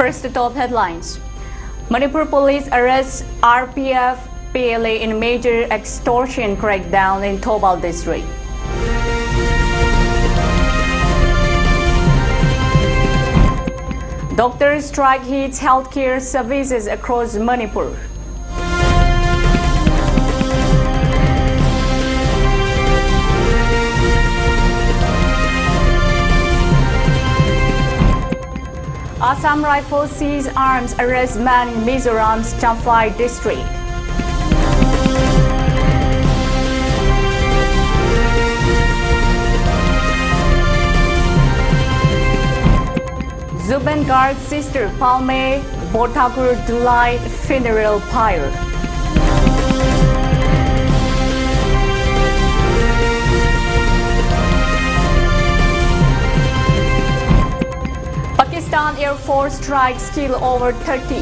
First, the top headlines. Manipur police arrests RPF PLA in major extortion crackdown in Tobal district. Doctor strike hits healthcare services across Manipur. Assam Rifles seize arms, arrest man in Mizoram's Champhai district. Zuban Garg's sister Palme Borthakur delight funeral pyre. Pakistan Air Force strikes kill over 30.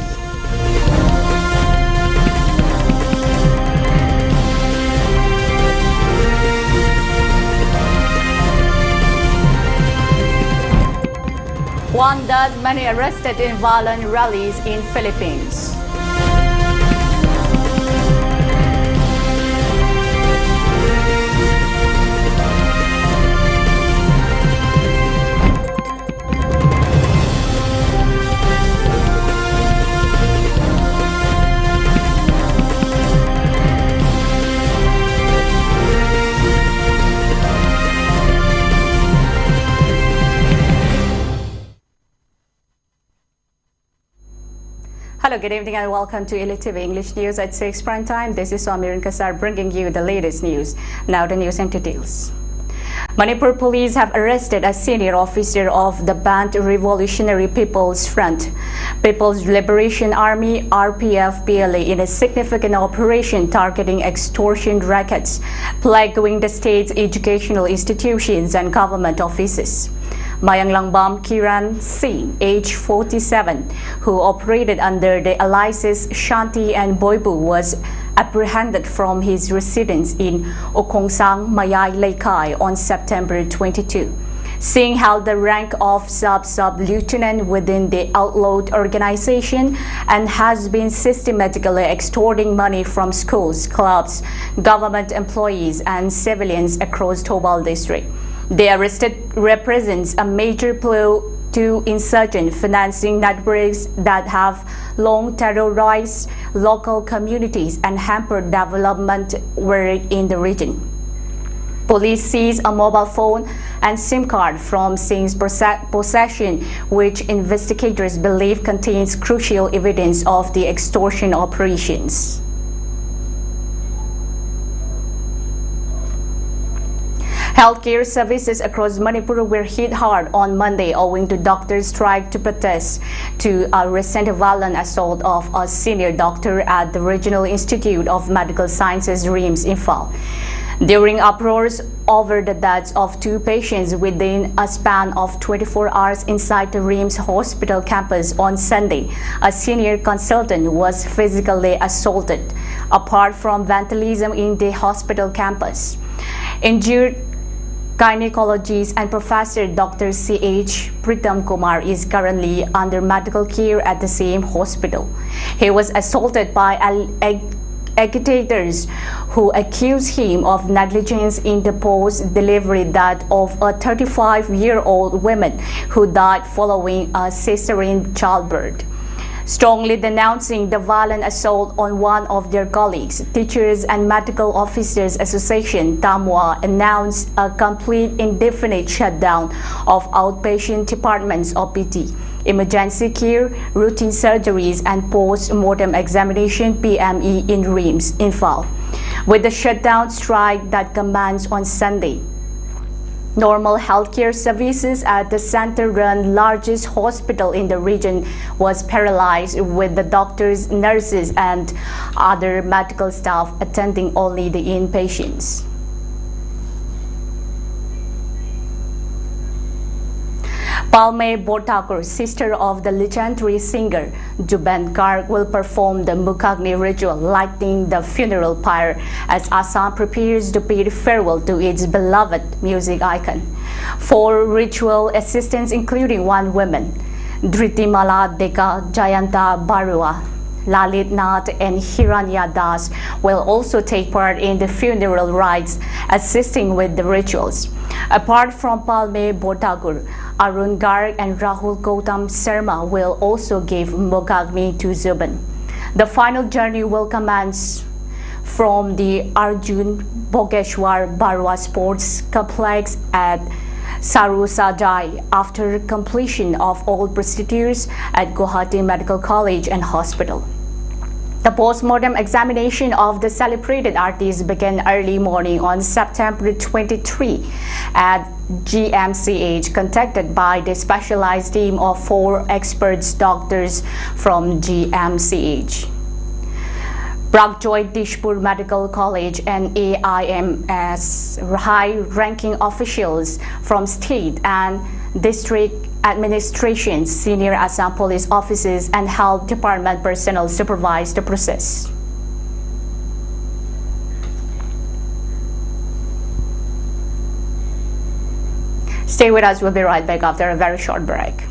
One dead, many arrested in violent rallies in Philippines. Hello, good evening and welcome to ELITETV English News at 6 prime time. This is Somirin bringing you the latest news. Now the news in details. Manipur police have arrested a senior officer of the banned Revolutionary People's Front, People's Liberation Army RPF PLA in a significant operation targeting extortion rackets plaguing the state's educational institutions and government offices. Mayang Langbam Kiran Singh, age 47, who operated under the aliases Shanti and Boibu, was apprehended from his residence in Okongsang, Mayay Laikai on September 22. Singh held the rank of sub-lieutenant within the outlawed organization and has been systematically extorting money from schools, clubs, government employees and civilians across Tobal district. The arrested represents a major blow to insurgent financing networks that have long terrorized local communities and hampered development work in the region. Police seized a mobile phone and SIM card from Singh's possession, which investigators believe contains crucial evidence of the extortion operations. Healthcare services across Manipur were hit hard on Monday owing to doctors' strike to protest to a recent violent assault of a senior doctor at the Regional Institute of Medical Sciences RIMS Imphal. During uproars over the deaths of two patients within a span of 24 hours inside the RIMS hospital campus on Sunday, a senior consultant was physically assaulted, apart from vandalism in the hospital campus. Injured gynecologist and Professor Dr. C.H. Pritam Kumar is currently under medical care at the same hospital. He was assaulted by agitators who accused him of negligence in the post-delivery death of a 35-year-old woman who died following a cesarean childbirth. Strongly denouncing the violent assault on one of their colleagues, Teachers and Medical Officers Association (TAMWA) announced a complete indefinite shutdown of outpatient departments (OPD), emergency care, routine surgeries, and post-mortem examination (PME) in RIMS Imphal. With the shutdown strike that commenced on Sunday, normal healthcare services at the center-run largest hospital in the region was paralyzed, with the doctors, nurses, and other medical staff attending only the inpatients. Palme Borthakur, sister of the legendary singer Zuban Garg, will perform the Mukhagni ritual, lighting the funeral pyre as Assam prepares to bid farewell to its beloved music icon. 4 ritual assistants, including 1 woman, Dhritimala Deka, Jayanta Barua, Lalit Nath and Hiranya Das will also take part in the funeral rites, assisting with the rituals. Apart from Palme Botagur, Arun Garg and Rahul Gautam Sharma will also give Mogagni to Zubin. The final journey will commence from the Arjun Bogeshwar Barwa Sports Complex at Sarusajai after completion of all procedures at Guwahati Medical College and Hospital. The post-mortem examination of the celebrated artist began early morning on September 23 at GMCH, conducted by the specialized team of 4 experts doctors from GMCH. Bragjoy Dishpur Medical College and AIMS high-ranking officials from state and district administrations, senior Assam police officers and health department personnel supervised the process. Stay with us, we'll be right back after a very short break.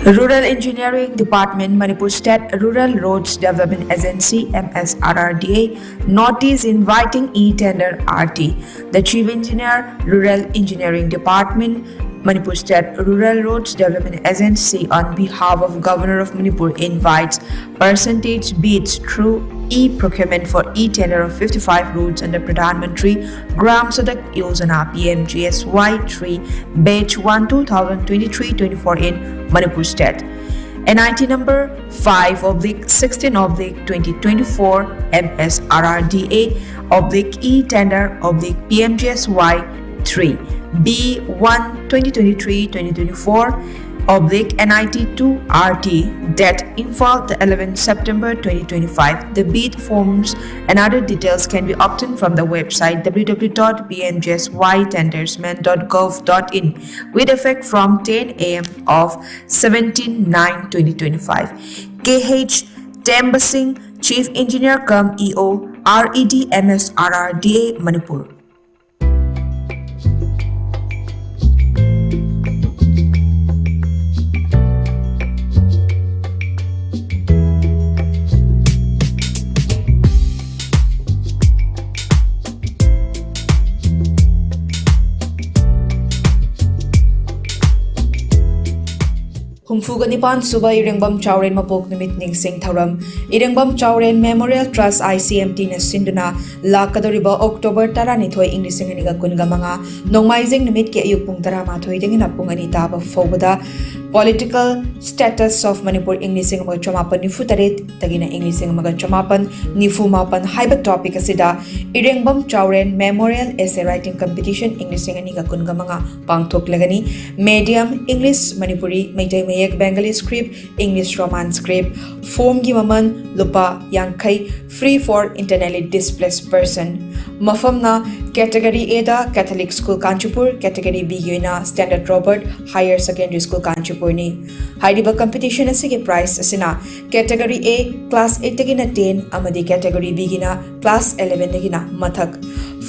Rural Engineering Department, Manipur State Rural Roads Development Agency (MSRRDA) notice inviting e-tender RT. The Chief Engineer, Rural Engineering Department, Manipur State Rural Roads Development Agency, on behalf of Governor of Manipur, invites percentage bids through e-procurement for e-tender of 55 routes under Pradhan Mantri Gram Sadak Yojana PMGSY 3 Batch 1 2023-24 in Manipur State. NIT number 5/16/2024 MSRRDA /e-tender PMGSY 3 B1 2023-2024 NIT 2 RT that Imphal the 11th September 2025. The bid forms and other details can be obtained from the website www.bmgsytendersman.gov.in with effect from 10 a.m. of 17/9/2025. KH Tembasing, Chief Engineer cum EO, RED MSRRDA Manipur. Humfuganipan Suba Irengbam Chauren Mapok Numit Ningsing Tharam Irengbam Chauren Memorial Trust ICMT na Sinduna Lakadoriba October Taranithoi English and Kungamanga Nongmaizing Numit Ke Yupung Taramathoi Dingin Apungani Taba Fobada Political Status of Manipur English and Chamapan Nifutaret Tagina English and Magachamapan Nifumapan Hyper Topic Asida Irengbam Chauren Memorial Essay Writing Competition English and Kungamanga Pangtok Lagani Medium English Manipuri Meitei Bengali script, English Roman script, form gimaman lupa yankai, free for internally displaced person. Mafamna category A da Catholic School Kanchipur, category B na Standard Robert Higher Secondary School Kanchipur ni. Haidiba competition asige price asina category A class 8 gina 10 amadi category B gina class 11 gina mathak.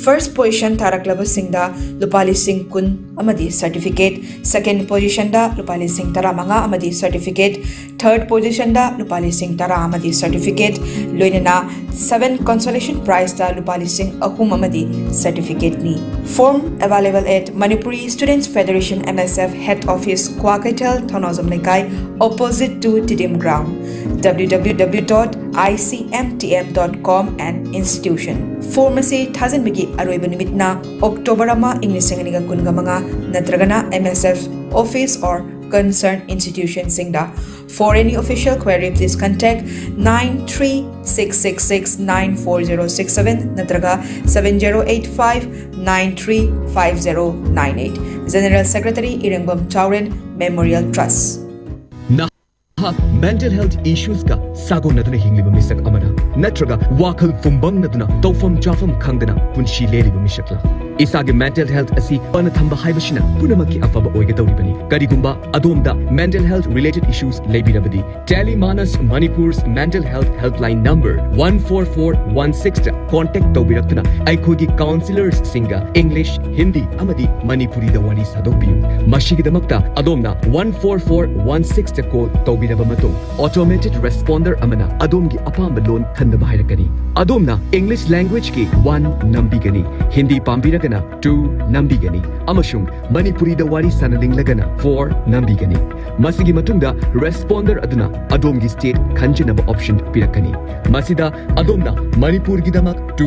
First position Taraklaba Singda Lupali Singh Kun amadi certificate. Second position da Lupali Singh Taramanga amadi certificate. Third position da Lupali Singh Tara amadi certificate. Loinana 7 consolation prize da Lupali Singh Ahum amadi certificate ni. Form available at Manipuri Students Federation MSF Head Office Kwakaitel Thanozam Lekai opposite to Tidim Ground. www.icmtm.com and institution. Pharmacy Thazan Bigi Aroiba Nimitna October Ama English Sanganiga Kungamanga Natragana MSF office or concerned institution Singda. For any official query, please contact 93666940067 Natraga 7085935098. General Secretary Irengbam Chauren Memorial Trust. Mental health issues ka sago naduna hingliba misak amana natraga wakal fumbang naduna tawfam chafam khangdana punshi leliba misakla Isagi mental health asi panathamba haibashina punamaki afaba oigadoribani. Karigumba adomda mental health related issues lebirabadi. Telemanas Manipur's mental health helpline number 14416 contact tawbiraktuna aikhogi counselors singa English, Hindi amadi Manipuri da wari sadokpiyu. Mashigidamakta adomna 14416 call tawbiraba matung automated responder amana adomgi apamba loan khandaba hairakani. Adomna English language ki 1 nambigani, Hindi pambiragana 2 nambigani, amashung Manipuri da wari sanalinglagana 4 nambigani. Masigi matungda responder aduna adomgi state khanjanaba option pirakani. Masida adomna Manipur gidamak 2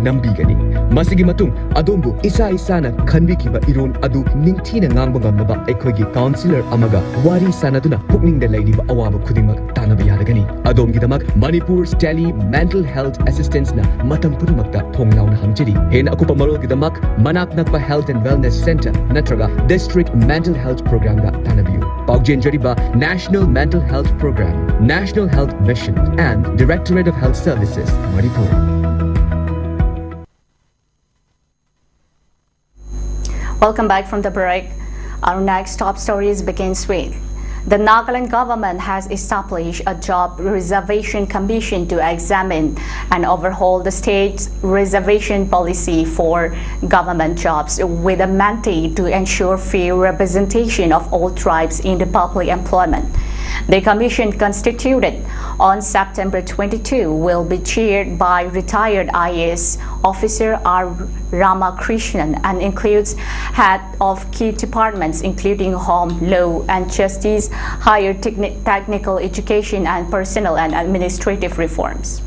nambigani. Masigi matung adombu isa isana khanbikiba iron adu ningthina ngangba ngamnaba aikhogi counselor amaga wari sanaduna pukningda leiriba awaba khudingmak tanaba yaragani. Adomgidamak Manipur's tele mental health assistance na matam purumakta thonglauna hamjari. Hena akupa marolgidamak manak nakpa health and wellness center natraga district mental health program da tanabiyu. Paugjenjariba National Mental Health Program, National Health Mission and Directorate of Health Services, Manipur. Welcome back from the break. Our next top stories begins with the Nagaland government has established a job reservation commission to examine and overhaul the state's reservation policy for government jobs with a mandate to ensure fair representation of all tribes in the public employment. The commission, constituted on September 22, will be chaired by retired IAS officer R. Ramakrishnan and includes head of key departments including Home, Law and Justice, Higher Technical Education and Personnel and Administrative Reforms.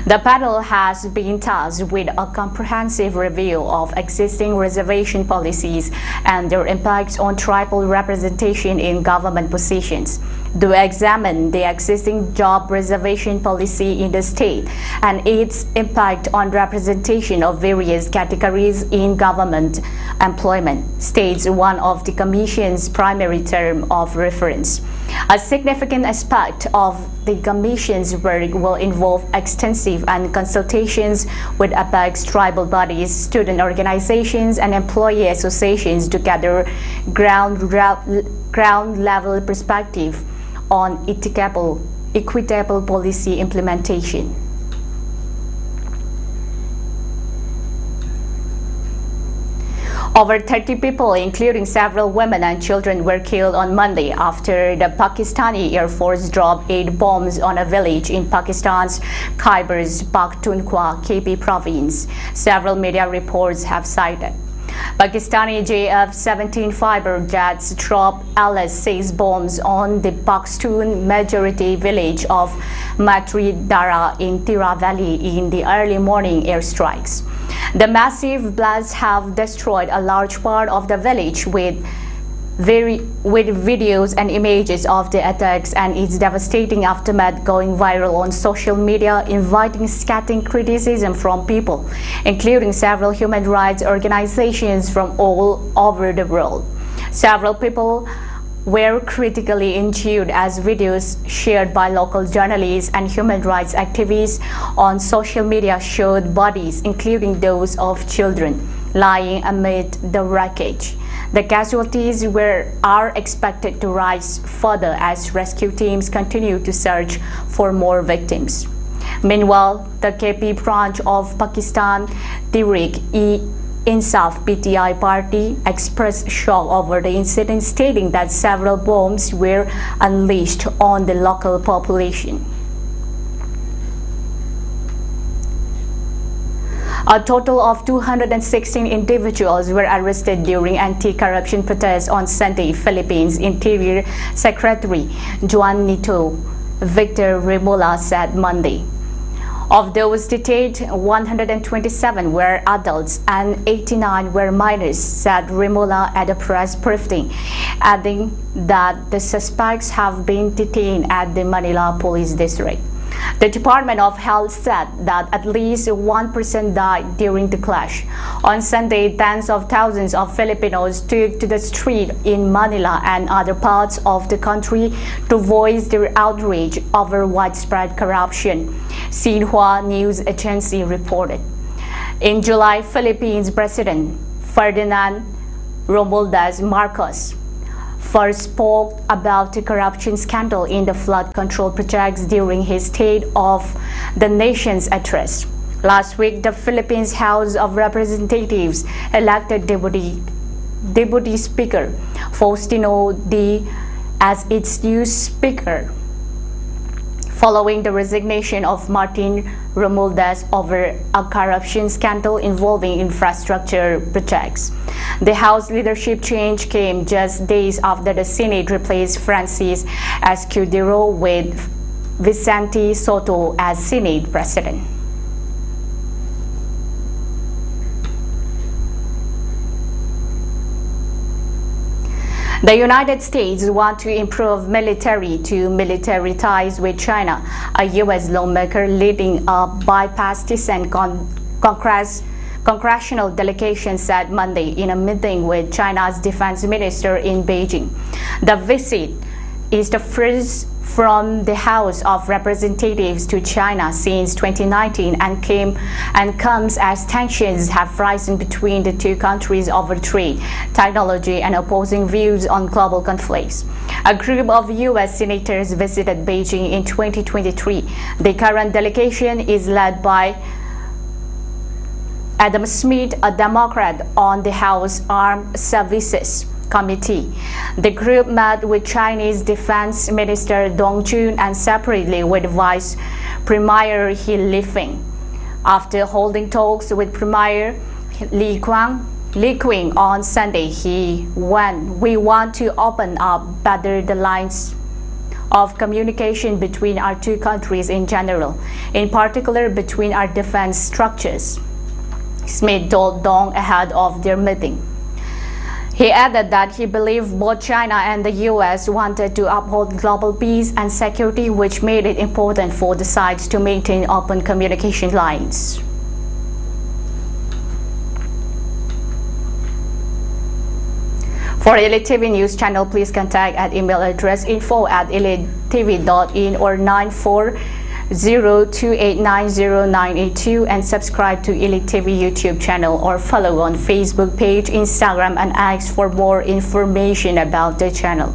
The panel has been tasked with a comprehensive review of existing reservation policies and their impacts on tribal representation in government positions, to examine the existing job reservation policy in the state and its impact on representation of various categories in government employment, states one of the Commission's primary term of reference. A significant aspect of the Commission's work will involve extensive and consultations with apex tribal bodies, student organizations, and employee associations to gather ground-level perspective on equitable policy implementation. Over 30 people, including several women and children, were killed on Monday after the Pakistani Air Force dropped 8 bombs on a village in Pakistan's Khyber Pakhtunkhwa KP province, several media reports have cited. Pakistani JF-17 fighter jets dropped LS-6 bombs on the Pashtun majority village of Matri Dara in Tira Valley in the early morning airstrikes. The massive blasts have destroyed a large part of the village with videos and images of the attacks and its devastating aftermath going viral on social media, inviting scathing criticism from people, including several human rights organizations from all over the world. Several people were critically injured as videos shared by local journalists and human rights activists on social media showed bodies, including those of children, lying amid the wreckage. The casualties are expected to rise further as rescue teams continue to search for more victims. Meanwhile, the KP branch of Pakistan Tehreek-e-Insaf PTI party expressed shock over the incident, stating that several bombs were unleashed on the local population. A total of 216 individuals were arrested during anti-corruption protests on Sunday, Philippines Interior Secretary Juan Nito Victor Remola said Monday. Of those detained, 127 were adults and 89 were minors, said Remola at a press briefing, adding that the suspects have been detained at the Manila Police District. The Department of Health said that at least 1 person died during the clash. On Sunday, tens of thousands of Filipinos took to the street in Manila and other parts of the country to voice their outrage over widespread corruption, Xinhua News Agency reported. In July, Philippines President Ferdinand Romualdez Marcos, first spoke about the corruption scandal in the flood control projects during his State of the Nation's address. Last week, the Philippines House of Representatives elected Deputy Speaker Faustino D as its new Speaker, following the resignation of Martin Romualdez over a corruption scandal involving infrastructure projects. The House leadership change came just days after the Senate replaced Francis Escudero with Vicente Soto as Senate President. The United States want to improve military-to-military ties with China, a U.S. lawmaker leading a bipartisan congressional delegation said Monday in a meeting with China's defense minister in Beijing. The visit is the first from the House of Representatives to China since 2019 and comes as tensions have risen between the two countries over trade, technology, and opposing views on global conflicts. A group of U.S. senators visited Beijing in 2023. The current delegation is led by Adam Smith, a Democrat on the House Armed Services Committee. The group met with Chinese Defense Minister Dong Jun and separately with Vice Premier He Lifeng. After holding talks with Premier Li Qing on Sunday, we want to open up better the lines of communication between our two countries in general, in particular between our defense structures, Smith told Dong ahead of their meeting. He added that he believed both China and the U.S. wanted to uphold global peace and security, which made it important for the sides to maintain open communication lines. For ELITETV News Channel, please contact at email address info@elitetv.in or 9402890982 and subscribe to ELITETV YouTube channel or follow on Facebook page, Instagram, and X for more information about the channel.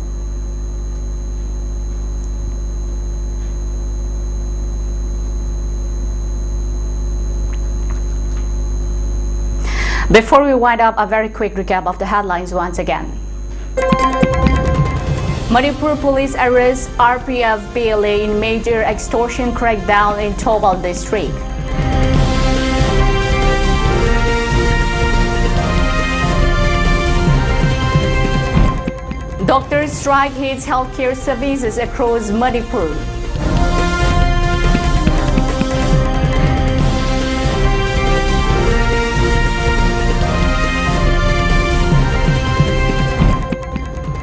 Before we wind up, a very quick recap of the headlines once again. Manipur police arrests RPF PLA in major extortion crackdown in Tobal district. Doctors' strike hits healthcare services across Manipur.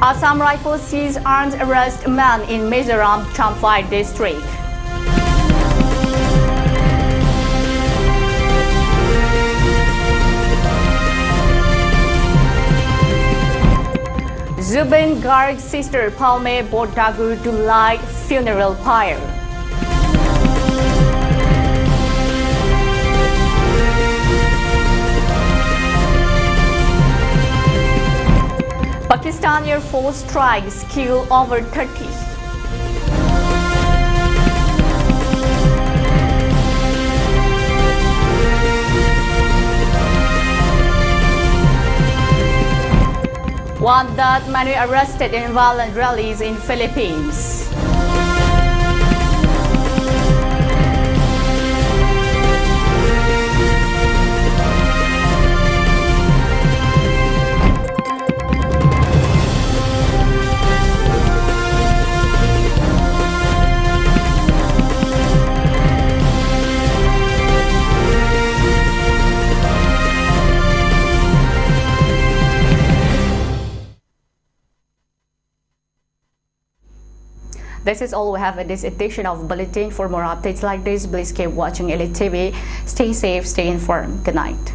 Assam Rifles sees armed arrest man in Mizoram, Champhai district. Zubin Garg's sister Palme Bordagu to light funeral pyre. Pakistan Air Force strikes kill over 30. One death, many arrested in violent rallies in Philippines. This is all we have in this edition of Bulletin. For more updates like this, please keep watching ELITETV. Stay safe, stay informed. Good night.